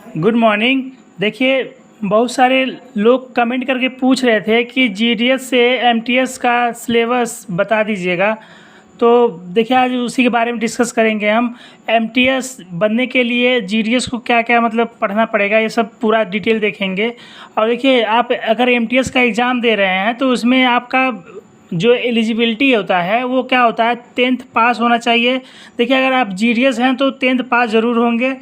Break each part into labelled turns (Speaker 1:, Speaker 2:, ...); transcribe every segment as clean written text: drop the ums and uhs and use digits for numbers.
Speaker 1: Good morning. देखिए, बहुत सारे लोग कमेंट करके पूछ रहे थे कि जीडीएस से एमटीएस का सिलेबस बता दीजिएगा। तो देखिए, आज उसी के बारे में डिस्कस करेंगे हम। एमटीएस बनने के लिए जीडीएस को क्या क्या मतलब पढ़ना पड़ेगा, ये सब पूरा डिटेल देखेंगे। और देखिए, आप अगर एमटीएस का एग्ज़ाम दे रहे हैं तो उसमें आपका जो एलिजिबिलिटी होता है वो क्या होता है, 10th पास होना चाहिए। देखिए, अगर आप जीडीएस हैं तो 10th पास ज़रूर होंगे,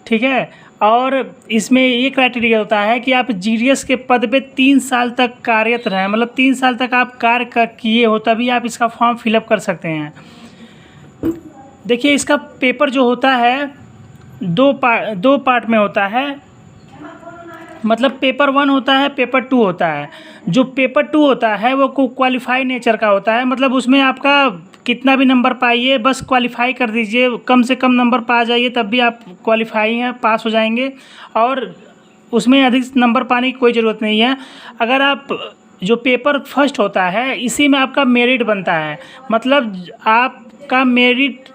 Speaker 1: ठीक है। और इसमें ये क्राइटेरिया होता है कि आप जीडीएस के पद पे 3 साल तक कार्यरत रहें, मतलब 3 साल तक आप कार्य किए हो, तभी आप इसका फॉर्म फिलअप कर सकते हैं। देखिए, इसका पेपर जो होता है दो पार्ट में होता है। मतलब पेपर 1 होता है, पेपर 2 होता है। जो पेपर 2 होता है वो क्वालिफाई नेचर का होता है, मतलब उसमें आपका कितना भी नंबर पाइए, बस क्वालिफाई कर दीजिए, कम से कम नंबर पा जाइए तब भी आप क्वालिफाई हैं, पास हो जाएंगे। और उसमें अधिक नंबर पाने की कोई ज़रूरत नहीं है। अगर आप जो पेपर फर्स्ट होता है इसी में आपका मेरिट बनता है, मतलब आपका मेरिट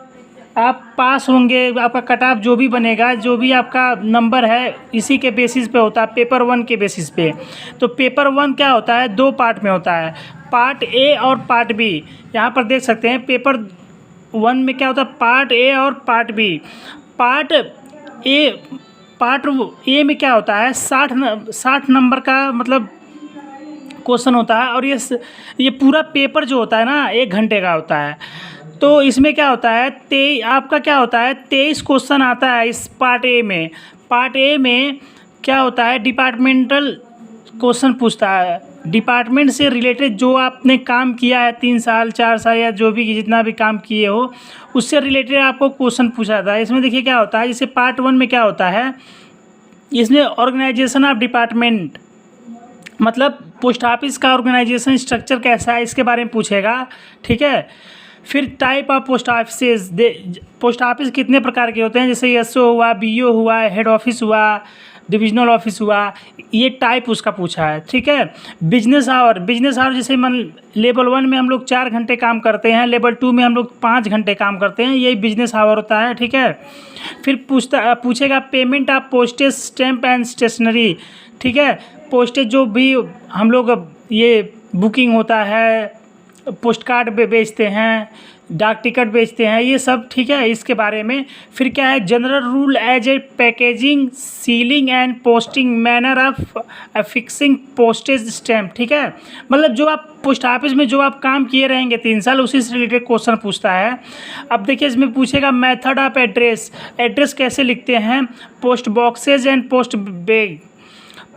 Speaker 1: आप पास होंगे, आपका कट ऑफ जो भी बनेगा, जो भी आपका नंबर है इसी के बेसिस पे होता है, पेपर 1 के बेसिस पे। तो पेपर 1 क्या होता है, 2 पार्ट में होता है, पार्ट ए और पार्ट बी। यहाँ पर देख सकते हैं पेपर 1 में क्या होता है, पार्ट ए और पार्ट बी। पार्ट ए में क्या होता है, 60 नंबर का मतलब क्वेश्चन होता है। और ये पूरा पेपर जो होता है ना 1 घंटे का होता है। तो इसमें क्या होता है, आपका क्या होता है, 23 क्वेश्चन आता है इस पार्ट ए में। पार्ट ए में क्या होता है, डिपार्टमेंटल क्वेश्चन पूछता है, डिपार्टमेंट से रिलेटेड जो आपने काम किया है 3 साल 4 साल या जो भी जितना भी काम किए हो उससे रिलेटेड आपको क्वेश्चन पूछा था। इसमें देखिए क्या होता है, जैसे पार्ट 1 में क्या होता है, इसमें ऑर्गेनाइजेशन ऑफ डिपार्टमेंट, मतलब पोस्ट ऑफिस का ऑर्गेनाइजेशन स्ट्रक्चर कैसा है इसके बारे में पूछेगा, ठीक है। फिर type of post offices, post office कितने प्रकार के होते हैं, जैसे एसओ हुआ, बीओ हुआ, हेड ऑफिस हुआ, डिविजनल ऑफिस हुआ, ये टाइप उसका पूछा है, ठीक है। बिजनेस आवर जैसे लेवल 1 में हम लोग 4 घंटे काम करते हैं, लेवल 2 में हम लोग 5 घंटे काम करते हैं, यही बिजनेस आवर होता है, ठीक है। फिर पूछेगा payment of postage stamp and stationery, ठीक है। पोस्टेज जो भी हम लोग ये बुकिंग होता है, पोस्ट कार्ड बेचते हैं, डाक टिकट बेचते हैं, ये सब, ठीक है, इसके बारे में। फिर क्या है, general rule as a packaging, sealing and posting, manner of affixing postage stamp, ठीक है। मतलब जो आप पोस्ट ऑफिस में जो आप काम किए रहेंगे 3 साल उसी से रिलेटेड क्वेश्चन पूछता है। अब देखिए, इसमें पूछेगा मेथड ऑफ एड्रेस कैसे लिखते हैं, post boxes and post bag.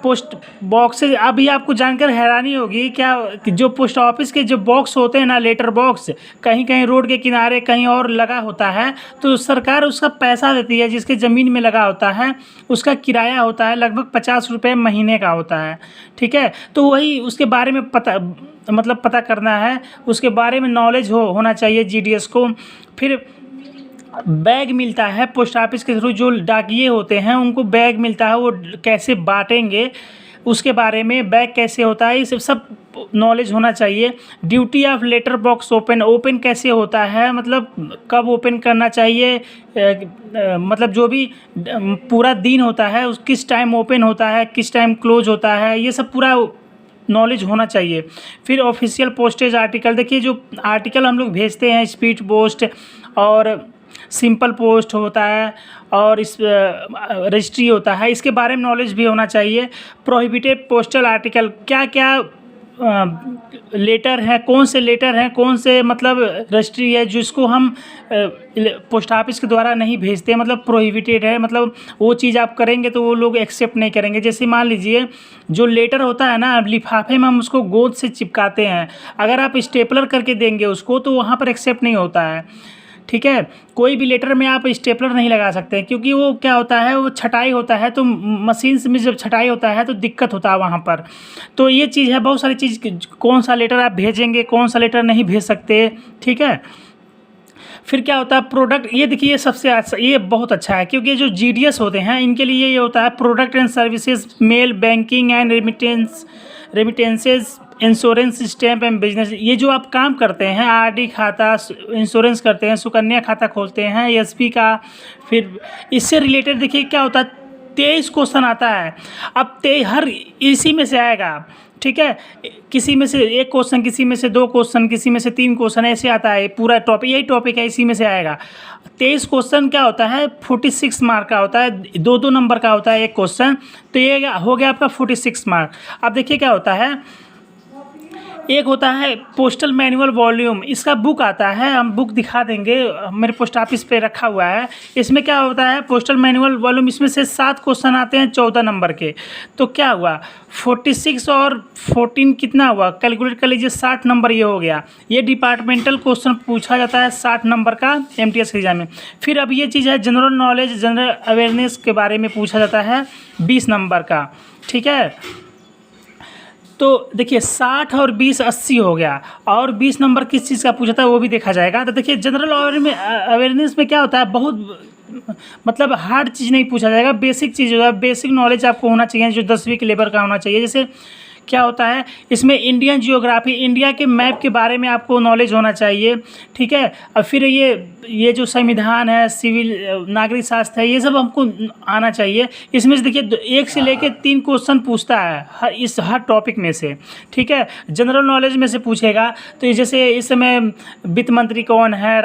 Speaker 1: Post boxes, अभी आपको जानकर हैरानी होगी क्या कि जो पोस्ट ऑफिस के जो बॉक्स होते हैं ना, लेटर बॉक्स, कहीं कहीं रोड के किनारे कहीं और लगा होता है, तो सरकार उसका पैसा देती है। जिसके ज़मीन में लगा होता है उसका किराया होता है लगभग 50 रुपये महीने का होता है, ठीक है। तो वही उसके बारे में पता करना है, उसके बारे में नॉलेज होना चाहिए जीडीएस को। फिर बैग मिलता है पोस्ट ऑफिस के थ्रू, जो डाकिये होते हैं उनको बैग मिलता है, वो कैसे बांटेंगे उसके बारे में, बैग कैसे होता है, ये सब नॉलेज होना चाहिए। Duty of letter box open कैसे होता है, मतलब कब ओपन करना चाहिए, मतलब जो भी पूरा दिन होता है उस किस टाइम ओपन होता है, किस टाइम क्लोज होता है, ये सब पूरा नॉलेज होना चाहिए। फिर ऑफिशियल पोस्टेज आर्टिकल, देखिए जो आर्टिकल हम लोग भेजते हैं, स्पीड पोस्ट और सिंपल पोस्ट होता है और इस रजिस्ट्री होता है, इसके बारे में नॉलेज भी होना चाहिए। प्रोहिबिटेड पोस्टल आर्टिकल, क्या क्या लेटर है, कौन से लेटर हैं, कौन से मतलब रजिस्ट्री है जिसको हम पोस्ट ऑफिस के द्वारा नहीं भेजते, मतलब प्रोहिबिटेड है, मतलब वो चीज़ आप करेंगे तो वो लोग एक्सेप्ट नहीं करेंगे। जैसे मान लीजिए जो लेटर होता है ना, लिफाफे में हम उसको गोंद से चिपकाते हैं, अगर आप स्टेपलर करके देंगे उसको तो वहाँ पर एक्सेप्ट नहीं होता है, ठीक है। कोई भी लेटर में आप स्टेपलर नहीं लगा सकते क्योंकि वो क्या होता है, वो छटाई होता है, तो मशीन में जब छटाई होता है तो दिक्कत होता है वहाँ पर। तो ये चीज़ है, बहुत सारी चीज़, कौन सा लेटर आप भेजेंगे, कौन सा लेटर नहीं भेज सकते, ठीक है। फिर क्या होता है, प्रोडक्ट, ये देखिए ये सबसे अच्छा, ये बहुत अच्छा है क्योंकि जो जीडीएस होते हैं इनके लिए ये होता है product and services, mail, banking and remittances, insurance, stamp and business. ये जो आप काम करते हैं, आरडी खाता, इंश्योरेंस करते हैं, सुकन्या खाता खोलते हैं, एसपी का, फिर इससे रिलेटेड देखिए क्या होता है, 23 क्वेश्चन आता है। अब हर इसी में से आएगा, ठीक है, किसी में से एक क्वेश्चन, किसी में से 2 क्वेश्चन, किसी में से 3 क्वेश्चन, ऐसे आता है। पूरा टॉपिक, यही टॉपिक है, इसी में से आएगा। 23 क्वेश्चन क्या होता है, 46 मार्क का होता है, 2-2 नंबर का होता है एक क्वेश्चन, तो ये हो गया आपका 46 मार्क। अब देखिए क्या होता है, एक होता है पोस्टल मैनुअल वॉल्यूम, इसका बुक आता है, हम बुक दिखा देंगे, मेरे पोस्ट ऑफिस पे रखा हुआ है। इसमें क्या होता है, पोस्टल मैनुअल वॉल्यूम, इसमें से 7 क्वेश्चन आते हैं 14 नंबर के। तो क्या हुआ, 46 और 14 कितना हुआ, कैलकुलेट कर लीजिए, 60 नंबर ये हो गया। ये डिपार्टमेंटल क्वेश्चन पूछा जाता है 60 नंबर का MTS एग्जाम में। फिर अब ये चीज़ है जनरल नॉलेज, जनरल अवेयरनेस के बारे में पूछा जाता है 20 नंबर का, ठीक है। तो देखिए 60 और 20 80 हो गया, और 20 नंबर किस चीज़ का पूछा था वो भी देखा जाएगा। तो देखिए जनरल अवेयरनेस में क्या होता है, बहुत मतलब हार्ड चीज़ नहीं पूछा जाएगा, बेसिक चीज़ होगा, बेसिक नॉलेज आपको होना चाहिए, जो 10वीं के लेवल का होना चाहिए। जैसे क्या होता है इसमें, इंडियन जियोग्राफी, इंडिया के मैप के बारे में आपको नॉलेज होना चाहिए, ठीक है। और फिर ये जो संविधान है, सिविल नागरिक शास्त्र है, ये सब हमको आना चाहिए। इसमें से देखिए 1 से लेकर 3 क्वेश्चन पूछता है हर टॉपिक में से, ठीक है। जनरल नॉलेज में से पूछेगा, तो जैसे इस समय वित्त मंत्री कौन है,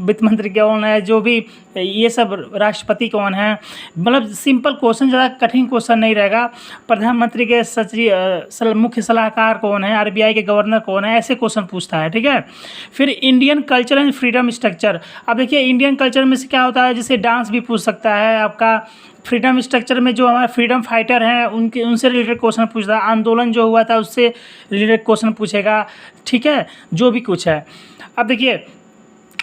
Speaker 1: वित्त मंत्री कौन है, जो भी ये सब, राष्ट्रपति कौन है, मतलब सिंपल क्वेश्चन, ज़्यादा कठिन क्वेश्चन नहीं रहेगा। प्रधानमंत्री के सचिव, मुख्य सलाहकार कौन है, RBI के गवर्नर कौन है, ऐसे क्वेश्चन पूछता है, ठीक है। फिर Indian culture and freedom structure. अब देखिए इंडियन कल्चर में से क्या होता है, जैसे डांस भी पूछ सकता है आपका। फ्रीडम स्ट्रक्चर में जो हमारे फ्रीडम फाइटर हैं उनसे रिलेटेड क्वेश्चन पूछता है, आंदोलन जो हुआ था उससे रिलेटेड क्वेश्चन पूछेगा, ठीक है, जो भी कुछ है। अब देखिए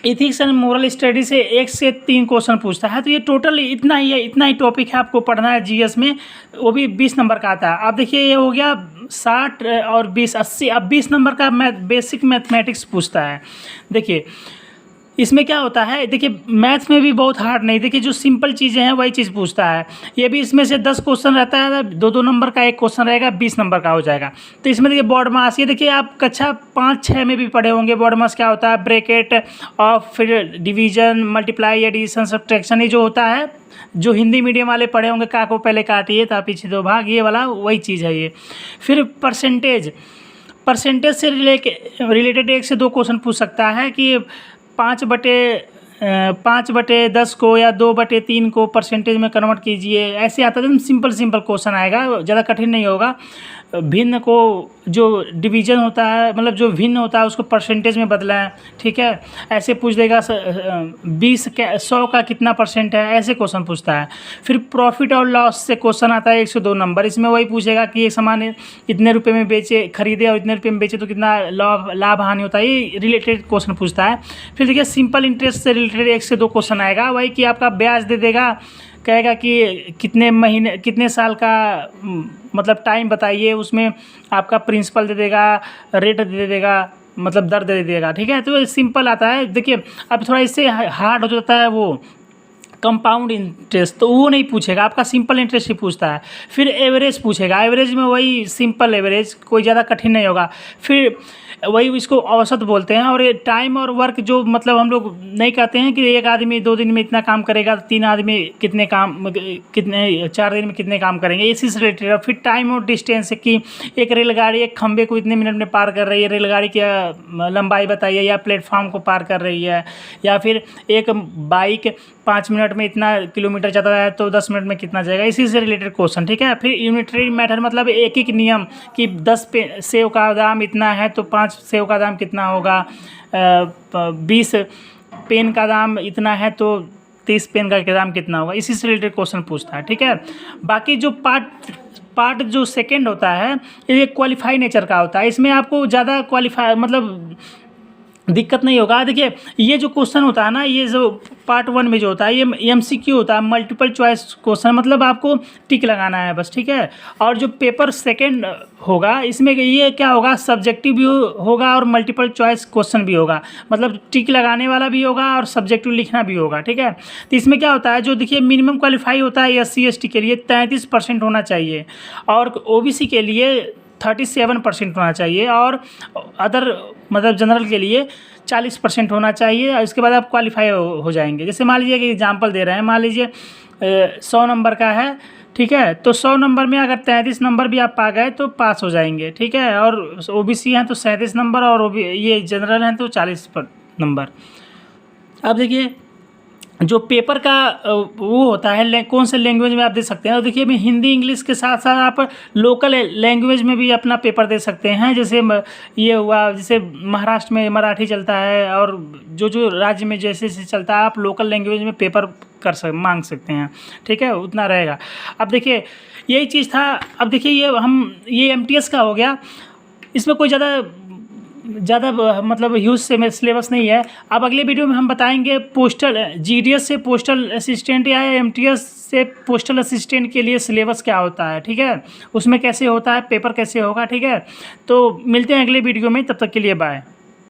Speaker 1: इथिक्स एंड मोरल स्टडी से 1 से 3 क्वेश्चन पूछता है। तो ये टोटल इतना ही है, इतना ही टॉपिक है आपको पढ़ना है GS में, वो भी 20 नंबर का आता है। अब देखिए ये हो गया 60 और 20 80। अब 20 नंबर का बेसिक मैथमेटिक्स पूछता है। देखिए इसमें क्या होता है, देखिए मैथ्स में भी बहुत हार्ड नहीं, देखिए जो सिंपल चीज़ें हैं वही चीज़ पूछता है। ये भी इसमें से 10 क्वेश्चन रहता है, 2-2 नंबर का एक क्वेश्चन रहेगा, 20 नंबर का हो जाएगा। तो इसमें देखिए बॉड मास, ये देखिए आप कक्षा 5-6 में भी पढ़े होंगे। बॉड मास क्या होता है, ब्रैकेट ऑफ, फिर डिवीजन, मल्टीप्लाई, एडिशन, सब्ट्रैक्शन, ये जो होता है, जो हिंदी मीडियम वाले पढ़े होंगे, का को पहले काटिए था पीछे 2 भाग, ये वाला वही चीज़ है ये। फिर परसेंटेज से रिलेटेड 1 से 2 क्वेश्चन पूछ सकता है कि 5/10 को या 2/3 को परसेंटेज में कन्वर्ट कीजिए, ऐसे आता है। सिंपल क्वेश्चन आएगा, ज़्यादा कठिन नहीं होगा। भिन्न को जो डिवीज़न होता है, मतलब जो भिन्न होता है उसको परसेंटेज में बदलें, ठीक है, ऐसे पूछ देगा। 100 का कितना % है, ऐसे क्वेश्चन पूछता है। फिर प्रॉफिट और लॉस से क्वेश्चन आता है 1 से 2 नंबर, इसमें वही पूछेगा कि एक सामान इतने रुपए में खरीदे और इतने रुपए में बेचे तो कितना लाभ हानि होता है, ये रिलेटेड क्वेश्चन पूछता है। फिर देखिए सिंपल इंटरेस्ट से रिलेटेड 1 से 2 क्वेश्चन आएगा, वही कि आपका ब्याज दे देगा, कहेगा कि कितने साल का मतलब टाइम बताइए, उसमें आपका प्रिंसिपल दे देगा, रेट दे देगा, मतलब दर दे देगा, ठीक है। तो ये सिंपल आता है। देखिए अब थोड़ा इससे हार्ड हो जाता है वो कंपाउंड इंटरेस्ट, तो वो नहीं पूछेगा, आपका सिंपल इंटरेस्ट ही पूछता है। फिर एवरेज पूछेगा, एवरेज में वही सिंपल एवरेज, कोई ज़्यादा कठिन नहीं होगा। फिर वही इसको औसत बोलते हैं। और ये टाइम और वर्क, जो मतलब हम लोग नहीं कहते हैं कि एक आदमी 2 दिन में इतना काम करेगा, 3 आदमी कितने 4 दिन में कितने काम करेंगे, इसी से रिलेटेड। फिर टाइम और डिस्टेंस, कि एक रेलगाड़ी एक खंबे को इतने मिनट में पार कर रही है, रेलगाड़ी की लंबाई बताइए, या प्लेटफॉर्म को पार कर रही है, या फिर एक बाइक 5 मिनट में इतना किलोमीटर जाता है तो 10 मिनट में कितना जाएगा, इसी से रिलेटेड क्वेश्चन, ठीक है। फिर यूनिटरी मेथड, मतलब एक नियम, कि 10 सेव का दाम इतना है तो 5 सेव का दाम कितना होगा, 20 पेन का दाम इतना है तो 30 पेन का दाम कितना होगा, इसी से रिलेटेड क्वेश्चन पूछता है, ठीक है। बाकी जो पार्ट जो सेकंड होता है, ये क्वालिफाई नेचर का होता है। इसमें आपको ज़्यादा क्वालिफाई मतलब दिक्कत नहीं होगा। देखिए ये जो क्वेश्चन होता है ना, ये जो पार्ट 1 में जो होता है, ये MCQ होता है, मल्टीपल चॉइस क्वेश्चन, मतलब आपको टिक लगाना है बस, ठीक है। और जो पेपर सेकंड होगा, इसमें ये क्या होगा, सब्जेक्टिव भी होगा और मल्टीपल चॉइस क्वेश्चन भी होगा, मतलब टिक लगाने वाला भी होगा और सब्जेक्टिव लिखना भी होगा, ठीक है। तो इसमें क्या होता है, जो देखिए मिनिमम क्वालिफाई होता है SC ST के लिए 33% होना चाहिए, और OBC के लिए 37% होना चाहिए, और अदर मतलब जनरल के लिए 40% होना चाहिए। और इसके बाद आप क्वालिफाई हो जाएंगे। जैसे मान लीजिए कि एग्जांपल दे रहे हैं, मान लीजिए 100 नंबर का है, ठीक है। तो 100 नंबर में अगर 33 नंबर भी आप पा गए तो पास हो जाएंगे, ठीक है। और ओबीसी हैं तो 37 नंबर, और ये जनरल हैं तो 40 नंबर। अब देखिए जो पेपर का वो होता है कौन से लैंग्वेज में आप दे सकते हैं। और देखिए मैं हिंदी इंग्लिश के साथ साथ आप लोकल लैंग्वेज में भी अपना पेपर दे सकते हैं। जैसे ये हुआ, जैसे महाराष्ट्र में मराठी चलता है, और जो राज्य में जैसे जैसे चलता है आप लोकल लैंग्वेज में पेपर मांग सकते हैं, ठीक है। उतना रहेगा। अब देखिए यही चीज़ था। अब देखिए ये एमटीएस का हो गया, इसमें कोई ज़्यादा मतलब ह्यूज से सिलेबस नहीं है। अब अगले वीडियो में हम बताएंगे पोस्टल जीडीएस से पोस्टल असिस्टेंट या एमटीएस से पोस्टल असिस्टेंट के लिए सिलेबस क्या होता है, ठीक है। उसमें कैसे होता है, पेपर कैसे होगा, ठीक है। तो मिलते हैं अगले वीडियो में, तब तक के लिए बाय।